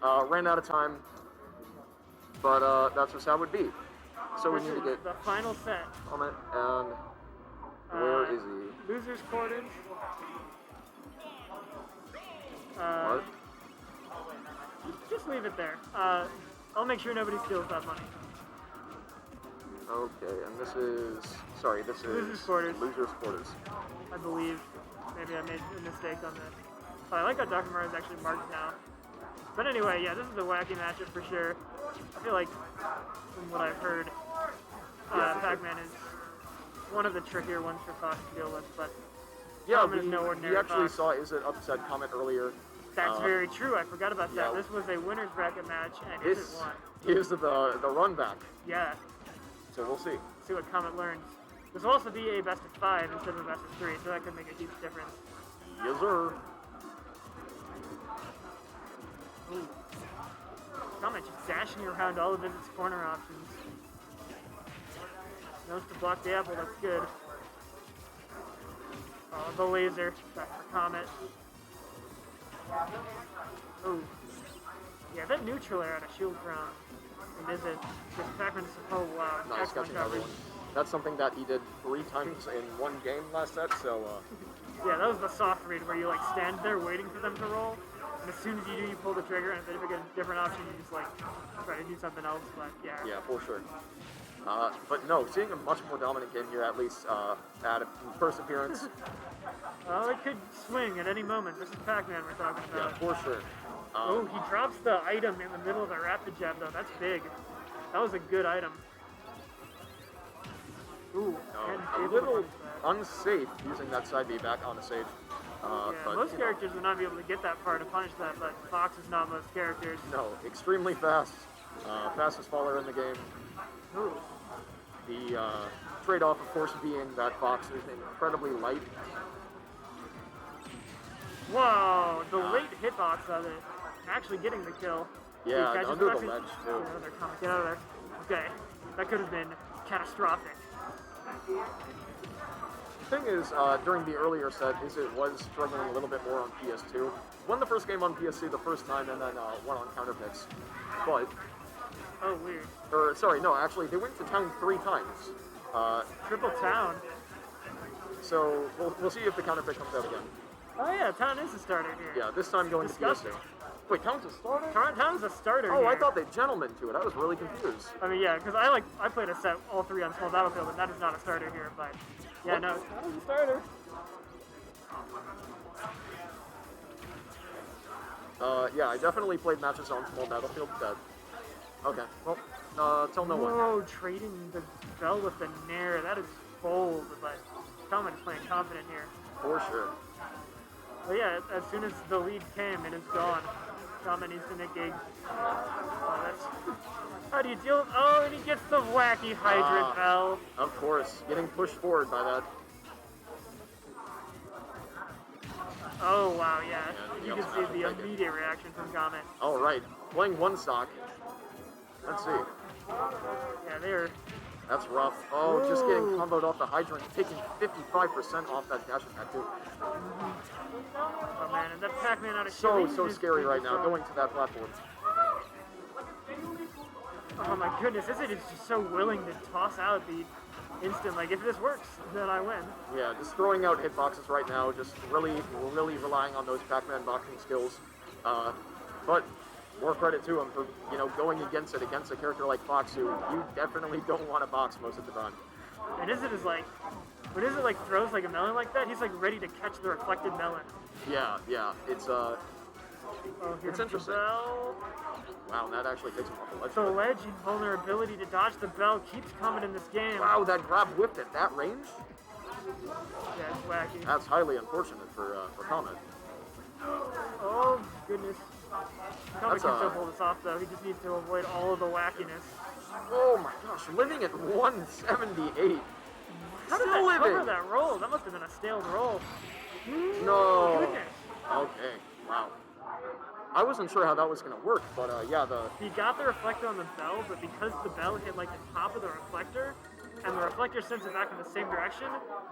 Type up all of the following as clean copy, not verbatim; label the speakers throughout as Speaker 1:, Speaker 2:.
Speaker 1: Ran out of time, but that's just how it would be. So we
Speaker 2: This
Speaker 1: need to
Speaker 2: is
Speaker 1: get
Speaker 2: the final set.
Speaker 1: Comet, and where is he?
Speaker 2: Losers quarters.
Speaker 1: What?
Speaker 2: Just leave it there. I'll make sure nobody steals that money.
Speaker 1: Okay, and this is... Sorry, this is...
Speaker 2: Losers quarters.
Speaker 1: Losers quarters.
Speaker 2: I believe. Maybe I made a mistake on this. Oh, I like how Dr. Mario is actually marked now. But anyway, yeah, this is a wacky matchup for sure. I feel like, from what I've heard, Pac-Man is one of the trickier ones for Fox to deal with, but
Speaker 1: Yeah,
Speaker 2: Comet is no ordinary
Speaker 1: we actually
Speaker 2: Fox.
Speaker 1: saw Izzt upset Comet earlier.
Speaker 2: That's very true. I forgot about that.
Speaker 1: Yeah.
Speaker 2: This was a winner's bracket match, and
Speaker 1: This
Speaker 2: Izzt won.
Speaker 1: is the run back,
Speaker 2: Yeah.
Speaker 1: so we'll see.
Speaker 2: See what Comet learns. This will also be a best of 5 instead of a best of 3, so that could make a huge difference.
Speaker 1: Yes, sir.
Speaker 2: Ooh. Comet just dashing around all of Izzt's corner options. Knows to block the apple, that's good. Oh, the laser. Back for Comet. Ooh. Yeah, that neutral air out of shield from Izzt. Just Pac-Man is, oh wow,
Speaker 1: Nice
Speaker 2: excellent
Speaker 1: catching
Speaker 2: coverage.
Speaker 1: everyone. That's something that he did 3 times in one game last set, so...
Speaker 2: Yeah, that was the soft read where you like stand there waiting for them to roll, and as soon as you do, you pull the trigger, and if they get a different option, you just like try to do something else, but yeah.
Speaker 1: Yeah, for sure. But no, seeing a much more dominant game here, at least at first appearance.
Speaker 2: Well, it could swing at any moment. This is Pac-Man we're talking about.
Speaker 1: Yeah, for sure.
Speaker 2: Oh, he drops the item in the middle of the rapid jab, though. That's big. That was a good item. Ooh, and
Speaker 1: a little unsafe using that side B back on the stage.
Speaker 2: Yeah,
Speaker 1: but,
Speaker 2: most characters would not be able to get that far to punish that, but Fox is not most characters.
Speaker 1: No, extremely fast. Fastest faller in the game.
Speaker 2: Ooh.
Speaker 1: The trade-off, of course, being that Fox is incredibly light.
Speaker 2: Whoa, the late hitbox of it. Actually getting the kill.
Speaker 1: Yeah,
Speaker 2: Dude,
Speaker 1: under the ledge, too.
Speaker 2: Get out of there, Comet. Get out of there. Okay, that could have been catastrophic.
Speaker 1: The thing is, during the earlier set, it was struggling a little bit more on PS2. Won the first game on PS2 the first time, and then won on counterpicks. But...
Speaker 2: Oh, weird.
Speaker 1: Or, sorry, no, actually, they went to town 3 times.
Speaker 2: Triple town.
Speaker 1: So, we'll see if the counterpick comes out again.
Speaker 2: Oh yeah, town is a starter here.
Speaker 1: Yeah, this time going
Speaker 2: Disgusting.
Speaker 1: to PS2. Wait, town's a starter?
Speaker 2: Town's a starter
Speaker 1: Oh,
Speaker 2: here.
Speaker 1: I thought they gentlemen to it. I was really confused.
Speaker 2: I mean, yeah, because I played a set all 3 on Small Battlefield, and that is not a starter here, but yeah,
Speaker 1: What?
Speaker 2: no, that is a starter.
Speaker 1: Yeah, I definitely played matches on Small Battlefield that... Okay, well, tell no one.
Speaker 2: Whoa, trading the bell with the Nair, that is bold, but Comet is playing confident here.
Speaker 1: For sure.
Speaker 2: But yeah, as soon as the lead came, it is gone. Comet needs to negate. Oh, that's... How do you deal with... Oh, and he gets the wacky hydrant bell.
Speaker 1: Of course, getting pushed forward by that.
Speaker 2: Oh, wow, yeah.
Speaker 1: Yeah,
Speaker 2: You can see the immediate reaction from Comet.
Speaker 1: All right, playing one stock. Let's see.
Speaker 2: Yeah, they're...
Speaker 1: That's rough. Oh, just getting comboed off the hydrant, taking 55% off that dash attack too.
Speaker 2: Oh man, and that Pac-Man out of
Speaker 1: So
Speaker 2: shooting is
Speaker 1: scary right now,
Speaker 2: strong.
Speaker 1: going to that platform.
Speaker 2: Oh my goodness, Izzt is just so willing to toss out the instant, like, if this works, then I win.
Speaker 1: Yeah, just throwing out hitboxes right now, just really relying on those Pac-Man boxing skills. But more credit to him for, going against a character like Fox, who you definitely don't want to box most of the time.
Speaker 2: And Izzt is like, when Izzt like throws like a melon like that, he's like ready to catch the reflected melon.
Speaker 1: Yeah, it's
Speaker 2: It's
Speaker 1: interesting. Wow, that actually takes him off the ledge.
Speaker 2: The ledge and vulnerability to dodge the bell keeps coming in this game.
Speaker 1: Wow, that grab whipped at that range?
Speaker 2: Yeah, it's wacky.
Speaker 1: That's highly unfortunate for Comet.
Speaker 2: Oh, goodness. Comet
Speaker 1: That's,
Speaker 2: can still pull this off, though. He just needs to avoid all of the wackiness.
Speaker 1: Oh my gosh, living at 178.
Speaker 2: How did
Speaker 1: Still
Speaker 2: that cover
Speaker 1: living.
Speaker 2: that roll? That must have been a stale roll.
Speaker 1: No.
Speaker 2: Goodness.
Speaker 1: Okay, wow. I wasn't sure how that was going to work, but yeah,
Speaker 2: He got the reflector on the bell, but because the bell hit like the top of the reflector, and the reflector sends it back in the same direction,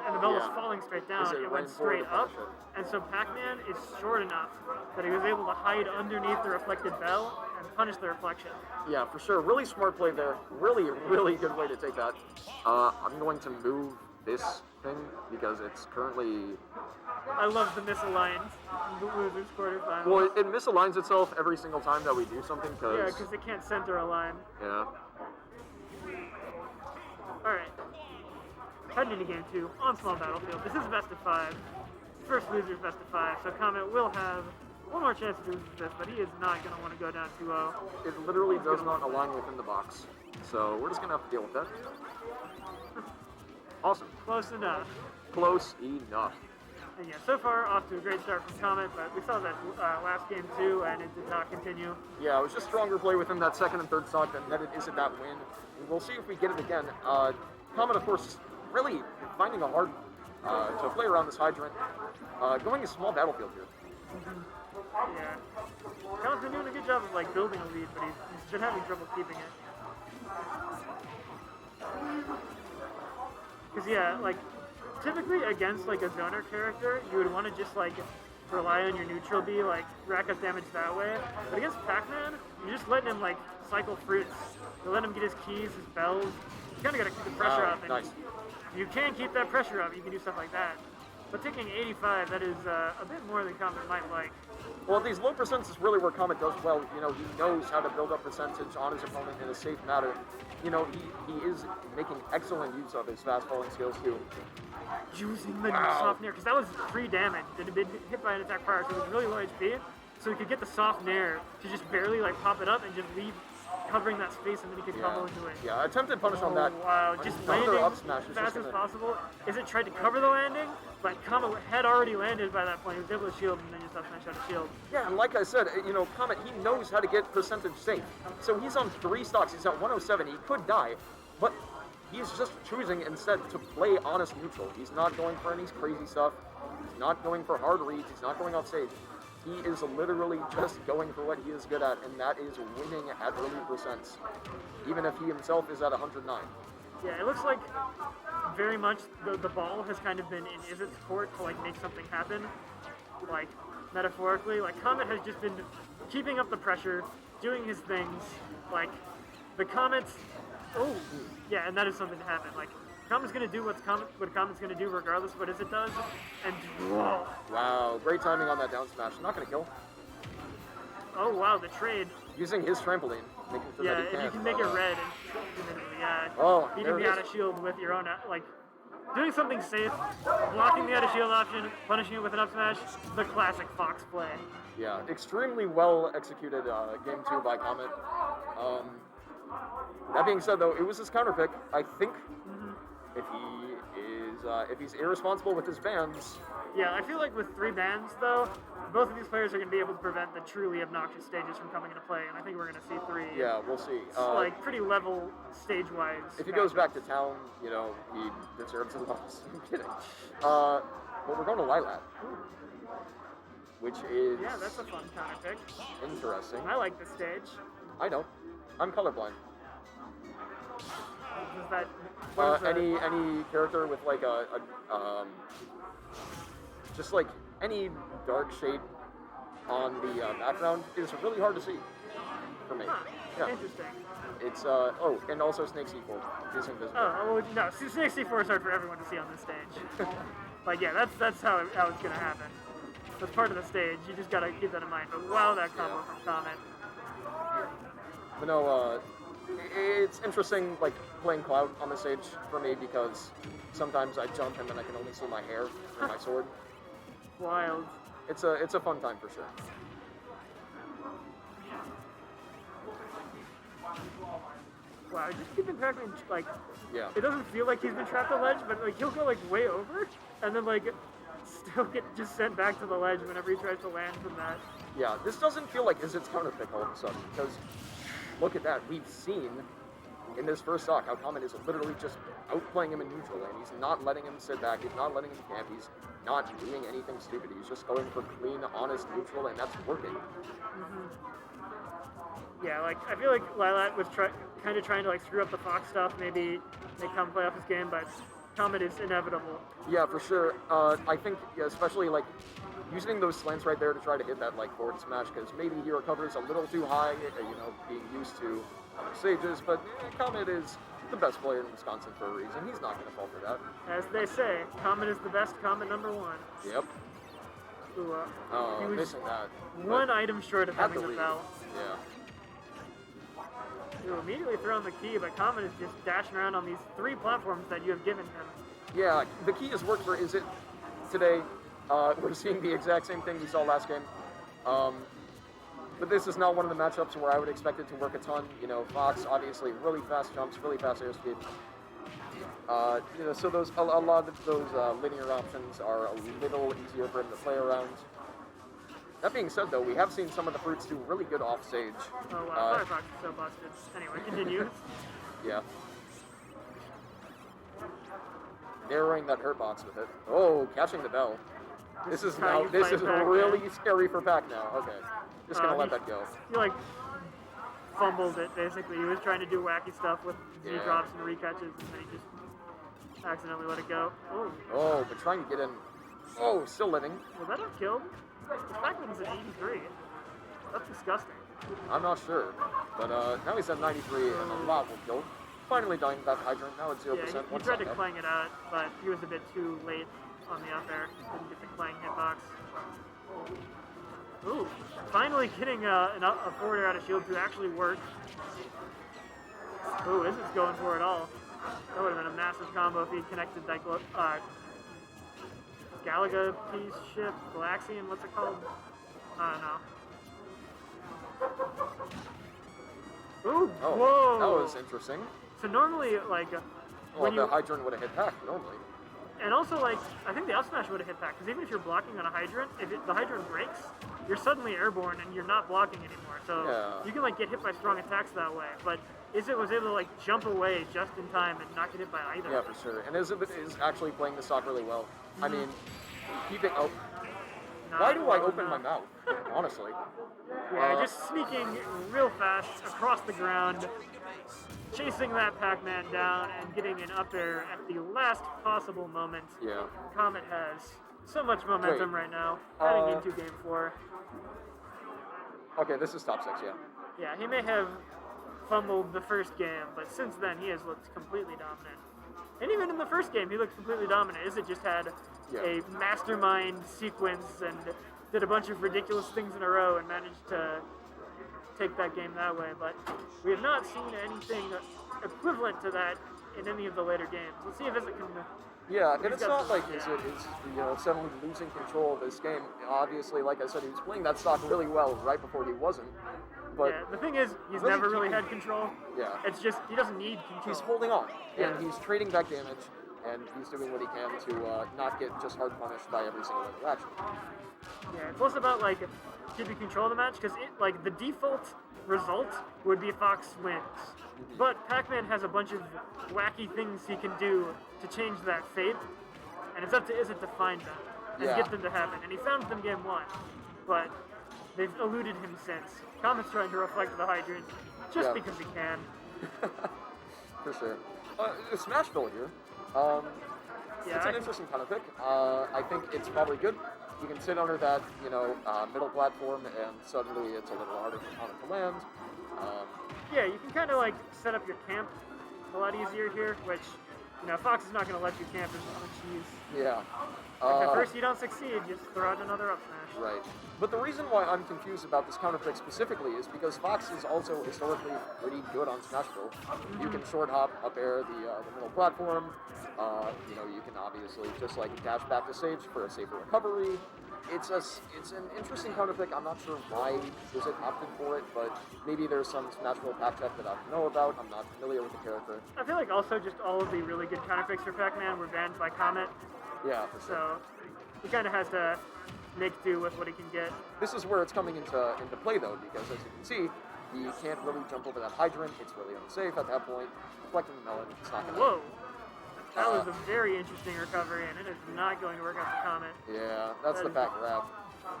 Speaker 2: and the bell was
Speaker 1: Yeah.
Speaker 2: falling straight down.
Speaker 1: It
Speaker 2: It went
Speaker 1: ran forward
Speaker 2: straight
Speaker 1: to
Speaker 2: up,
Speaker 1: punish it.
Speaker 2: and so Pac-Man is short enough that he was able to hide underneath the reflected bell and punish the reflection.
Speaker 1: Yeah, for sure. Really smart play there. Really, really good way to take that. I'm going to move this thing because it's currently...
Speaker 2: I love the misaligned losers quarterfinals.
Speaker 1: Well, it misaligns itself every single time that we do something because...
Speaker 2: Yeah, because it can't center a line.
Speaker 1: Yeah.
Speaker 2: Alright. Heading into game 2 on small battlefield. This is best of 5. First loser's best of 5, so Comet will have one more chance to lose this, but he is not going to want to go down 2-0.
Speaker 1: It literally does not align within the box. So we're just going to have to deal with that. Awesome.
Speaker 2: Close enough.
Speaker 1: Close enough.
Speaker 2: And yeah, so far off to a great start from Comet, but we saw that last game too, and it did not continue.
Speaker 1: Yeah, it was just stronger play within that second and third stock than it is at that win. And we'll see if we get it again. Comet, of course, really finding it hard to play around this hydrant. Going a small battlefield here.
Speaker 2: Yeah. Comet's been doing a good job of like building a lead, but he's been having trouble keeping it. Because yeah, like typically against like a zoner character, you would want to just like rely on your neutral B, like rack up damage that way. But against Pac-Man, you're just letting him like cycle fruits. You let him get his keys, his bells. You kind of got to keep the pressure up. And
Speaker 1: nice.
Speaker 2: you can keep that pressure up. You can do stuff like that. But taking 85, that is a bit more than Comet might like.
Speaker 1: Well, these low percents is really where Comet does well. You know, he knows how to build up percentage on his opponent in a safe manner. You know, he is making excellent use of his fast falling skills too.
Speaker 2: Using the soft nair, because that was free damage. It had been hit by an attack prior, so it was really low HP. So he could get the soft nair to just barely like pop it up and just leave covering that space, and then he could combo into it.
Speaker 1: Yeah, attempted punish on that.
Speaker 2: Wow, just
Speaker 1: Another
Speaker 2: landing
Speaker 1: up smash is
Speaker 2: fast
Speaker 1: just
Speaker 2: as
Speaker 1: gonna...
Speaker 2: possible. Izzt tried to cover the landing, but Comet had already landed by that point. He was able to shield and then just up smash out of shield.
Speaker 1: Yeah, and like I said, you know, Comet, he knows how to get percentage safe. So he's on 3 stocks, he's at 107, he could die, but he's just choosing instead to play honest neutral. He's not going for any crazy stuff, he's not going for hard reads, he's not going off stage. He is literally just going for what he is good at, and that is winning at early percents, even if he himself is at 109.
Speaker 2: Yeah, it looks like very much the ball has kind of been in Izzt's court to like make something happen, like metaphorically. Like Comet has just been keeping up the pressure, doing his things. Like the Comet's, yeah, and that is something to happen. Like Comet's gonna do what Comet's gonna do regardless of what Izzt does, and whoa.
Speaker 1: Wow, great timing on that down smash. Not gonna kill.
Speaker 2: Oh wow, the trade.
Speaker 1: Using his trampoline, making sure that he
Speaker 2: Yeah,
Speaker 1: can.
Speaker 2: and you can make it red and yeah, beating
Speaker 1: there it
Speaker 2: the out
Speaker 1: is.
Speaker 2: of shield with your own, like doing something safe, blocking the out of shield option, punishing it with an up smash, the classic Fox play.
Speaker 1: Yeah, extremely well executed game 2 by Comet. That being said, though, it was his counter pick. I think if he's irresponsible with his bans,
Speaker 2: Yeah, I feel like with 3 bans though, both of these players are going to be able to prevent the truly obnoxious stages from coming into play, and I think we're going to see 3.
Speaker 1: yeah, we'll see.
Speaker 2: Like pretty level stage-wise.
Speaker 1: If he goes back to town, you know, he deserves a loss. I'm kidding. But we're going to Lilat, which is
Speaker 2: Yeah, that's a fun counter pick.
Speaker 1: interesting.
Speaker 2: I like this stage.
Speaker 1: I know. I'm colorblind.
Speaker 2: Is that, what is that?
Speaker 1: Any character with like just like any dark shade on the background is really hard to see for me.
Speaker 2: Huh,
Speaker 1: Yeah,
Speaker 2: interesting.
Speaker 1: it's and also Snake Sequel is invisible.
Speaker 2: Oh, well, no, Snake C4 is hard for everyone to see on this stage. Like, yeah, that's how it's gonna happen. That's part of the stage. You just gotta keep that in mind. But wow, that combo from Comet.
Speaker 1: But no, it's interesting like playing Cloud on the stage for me because sometimes I jump and then I can only see my hair and my sword.
Speaker 2: Wild.
Speaker 1: It's a fun time for sure.
Speaker 2: Wow, just keeping Pac-Man, like,
Speaker 1: Yeah.
Speaker 2: it doesn't feel like he's been trapped on the ledge, but like he'll go like way over, and then like still get just sent back to the ledge whenever he tries to land from that.
Speaker 1: Yeah, this doesn't feel like Izzt's counter pick all of a sudden, because look at that. We've seen in this first stock how Comet is literally just outplaying him in neutral lane. He's not letting him sit back, he's not letting him camp, he's not doing anything stupid. He's just going for clean, honest neutral, and that's working.
Speaker 2: Yeah, like I feel like Lilat was kind of trying to like screw up the Fox stuff. Maybe they come play off his game, but Comet is inevitable.
Speaker 1: Yeah, for sure. I think, yeah, especially like using those slants right there to try to hit that like forward smash, because maybe he recovers a little too high, being used to other stages. But Comet is the best player in Wisconsin for a reason. He's not going to fall for that.
Speaker 2: As they say, Comet is the best. Comet #1.
Speaker 1: Yep.
Speaker 2: Ooh,
Speaker 1: Oh,
Speaker 2: he was
Speaker 1: missing that.
Speaker 2: one item short of
Speaker 1: Had
Speaker 2: having
Speaker 1: the
Speaker 2: the
Speaker 1: lead.
Speaker 2: bell.
Speaker 1: Yeah.
Speaker 2: He'll immediately throw in the key, but Comet is just dashing around on these 3 platforms that you have given him.
Speaker 1: Yeah, the key has worked for Izzt today. We're seeing the exact same thing we saw last game. But this is not one of the matchups where I would expect it to work a ton. Fox obviously really fast jumps, really fast airspeed. So a lot of those linear options are a little easier for him to play around. That being said, though, we have seen some of the fruits do really good off stage.
Speaker 2: Oh wow, Firefox is so busted. Anyway, continue.
Speaker 1: Yeah. Narrowing that hurt box with it. Oh, catching the bell. This is really scary for Pac now. Okay, just gonna let that go.
Speaker 2: He like fumbled it basically. He was trying to do wacky stuff with Z drops and recatches, and then he just accidentally let it go. Oh.
Speaker 1: Oh, but trying to get in. Oh, still living.
Speaker 2: Was that a kill? The Pac-Man's at 83. That's disgusting.
Speaker 1: I'm not sure, but now he's at 93, and a lot will kill. Finally dying with that hydrant. Now it's 0%.
Speaker 2: Yeah, he tried to clang it out, but he was a bit too late on the up air. Didn't get the clang hitbox. Ooh, finally getting a forward air out of shield to actually work. Ooh, this is going for it all. That would have been a massive combo if he connected that Galaga piece ship, Galaxian, what's it called? I don't know. Ooh,
Speaker 1: Oh,
Speaker 2: whoa!
Speaker 1: that was interesting.
Speaker 2: So normally, like,
Speaker 1: Well, the hydrant would have hit Pac normally.
Speaker 2: and also, like, I think the up smash would have hit Pac, because even if you're blocking on a hydrant, if the hydrant breaks, you're suddenly airborne and you're not blocking anymore. So you can, like, get hit by strong attacks that way. But Izzt was able to, like, jump away just in time and not get hit by either.
Speaker 1: Yeah, for sure. And Izzt is actually playing the stock really well. I mean, keeping up. Why do I open my mouth? Honestly.
Speaker 2: Yeah, just sneaking real fast across the ground, chasing that Pac-Man down, and getting an up air at the last possible moment.
Speaker 1: Yeah.
Speaker 2: Comet has so much momentum right now, heading into Game 4.
Speaker 1: Okay, this is top 6, yeah.
Speaker 2: Yeah, he may have fumbled the first game, but since then he has looked completely dominant. And even in the first game, he looked completely dominant. Izzt just had a mastermind sequence and did a bunch of ridiculous things in a row and managed to take that game that way. But we have not seen anything equivalent to that in any of the later games. Let's see if Izzt can...
Speaker 1: Yeah, and it's not like Izzt is suddenly losing control of this game. Obviously, like I said, he was playing that stock really well right before he wasn't. But
Speaker 2: yeah, the thing is, he's never really had control.
Speaker 1: Yeah.
Speaker 2: It's just, he doesn't need control.
Speaker 1: He's holding on, and he's trading back damage, and he's doing what he can to not get just hard punished by every single interaction.
Speaker 2: Yeah, it's less about, like, keeping control of the match, because, like, the default result would be Fox wins. But Pac-Man has a bunch of wacky things he can do to change that fate, and it's up to Izzt to find them and get them to happen. And he found them game 1, but they've eluded him since. Comet's trying to reflect the hydrant just because he can.
Speaker 1: For sure. Smashville here. It's an interesting kind of pick. I think it's probably good. You can sit under that, middle platform, and suddenly it's a little harder on it to land.
Speaker 2: Yeah, you can kind of like set up your camp a lot easier here, which, Fox is not going to let you camp as much.
Speaker 1: Yeah.
Speaker 2: If at first you don't succeed, just throw out another up smash.
Speaker 1: Right. But the reason why I'm confused about this counter pick specifically is because Fox is also historically pretty good on Smashville. You can short hop, up air the middle platform. You can obviously just like dash back to stage for a safer recovery. It's an interesting counter pick. I'm not sure why Izzt opted for it, but maybe there's some Smashville pack check that I don't know about. I'm not familiar with the character.
Speaker 2: I feel like also just all of the really good counter picks for Pac-Man were banned by Comet.
Speaker 1: Yeah, for sure.
Speaker 2: So he kind of has to make do with what he can get.
Speaker 1: This is where it's coming into play, though, because as you can see, he can't really jump over that hydrant. It's really unsafe at that point. Reflecting the melon, it's not going to...
Speaker 2: Whoa! That was a very interesting recovery, and it is not going to work out for Comet.
Speaker 1: Yeah, that's the back grab.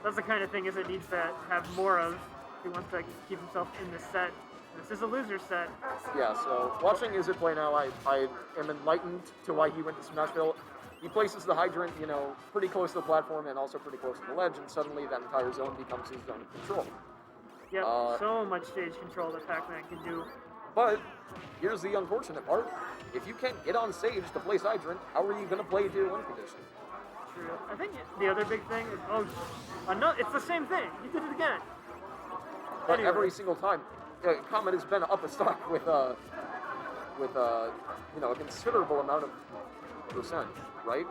Speaker 2: That's the kind of thing Izzt needs to have more of. if he wants to keep himself in this set. This is a loser set.
Speaker 1: Yeah, so watching Izzt play now, I am enlightened to why he went to Smashville. He places the hydrant, you know, pretty close to the platform and also pretty close to the ledge, and suddenly that entire zone becomes his zone of control.
Speaker 2: Yep, so much stage control that Pac-Man can do.
Speaker 1: But here's the unfortunate part. If you can't get on stage to place hydrant, how are you going to play to win condition?
Speaker 2: True. I think the other big thing is, it's the same thing. He did it again.
Speaker 1: But
Speaker 2: anyway.
Speaker 1: every single time, Comet has been up a stock with you know, a considerable amount of percent, right?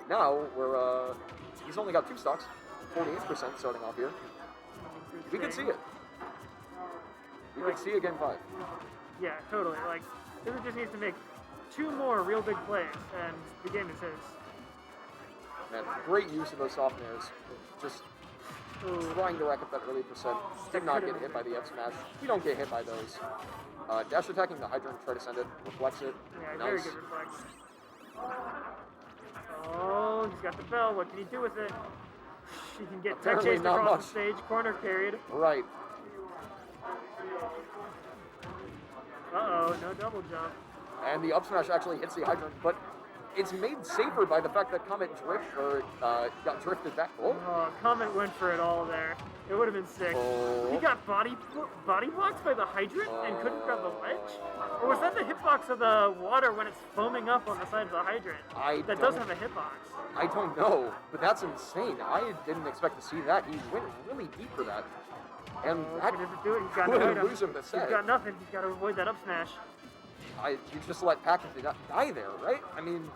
Speaker 1: Now he's only got 2 stocks, 48% starting off here. We could see it. We could see it game 5.
Speaker 2: Yeah, totally. Like, Izzt just needs to make 2 more real big plays, and the game is his.
Speaker 1: Man, great use of those soft airs. Just trying to rack up that early percent. Did not get hit by the F smash. We don't get hit by those. Dash attacking the hydrant, try to send it, reflects it.
Speaker 2: Yeah,
Speaker 1: nice.
Speaker 2: very good reflex. Oh, he's got the bell. What can he do with it? He can get tech
Speaker 1: Apparently
Speaker 2: chased
Speaker 1: not
Speaker 2: across
Speaker 1: much.
Speaker 2: the stage, corner carried.
Speaker 1: Right.
Speaker 2: Uh-oh, no double jump.
Speaker 1: And the up smash actually hits the hydrant, but it's made safer by the fact that Comet got drifted back. Oh.
Speaker 2: Comet went for it all there. It would have been sick.
Speaker 1: Oh.
Speaker 2: He got body blocked by the hydrant and couldn't grab the ledge? Or was that the hitbox of the water when it's foaming up on the side of the hydrant? That does have a hitbox.
Speaker 1: I don't know, but that's insane. I didn't expect to see that. He went really deep for that. And that
Speaker 2: He doesn't do it. He's got
Speaker 1: could
Speaker 2: to
Speaker 1: lose him the set.
Speaker 2: He's got nothing. He's got to avoid that up smash.
Speaker 1: You just let Pac-Man die there, right? I mean...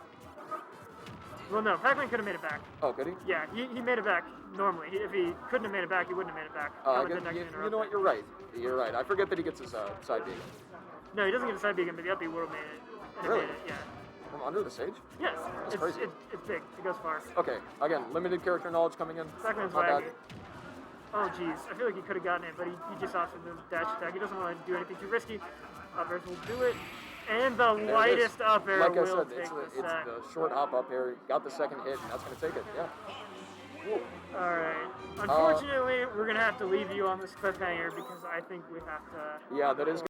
Speaker 2: Well, no, Pac-Man could have made it back.
Speaker 1: Oh, could he?
Speaker 2: Yeah, he made it back normally. If he couldn't have made it back, he wouldn't have made it back.
Speaker 1: You know what? You're right. You're right. I forget that he gets his side beacon.
Speaker 2: No, he doesn't get a side beacon, but the up B would have made it. And
Speaker 1: Really?
Speaker 2: It made it, yeah.
Speaker 1: From under the stage?
Speaker 2: Yes.
Speaker 1: That's crazy.
Speaker 2: It's big. It goes far.
Speaker 1: Okay, again, limited character knowledge coming in.
Speaker 2: Pac-Man's
Speaker 1: Not bad.
Speaker 2: wacky. Oh, jeez. I feel like he could have gotten it, but he just opted the dash attack. He doesn't want to do anything too risky. Up airs will do it. And the lightest up air
Speaker 1: like I
Speaker 2: will
Speaker 1: said,
Speaker 2: take
Speaker 1: it's
Speaker 2: the set.
Speaker 1: the short hop up air. Got the second hit, and that's going to take it. Yeah. Cool.
Speaker 2: All right. Unfortunately, we're going to have to leave you on this cliffhanger because I think we have to...
Speaker 1: Yeah, that is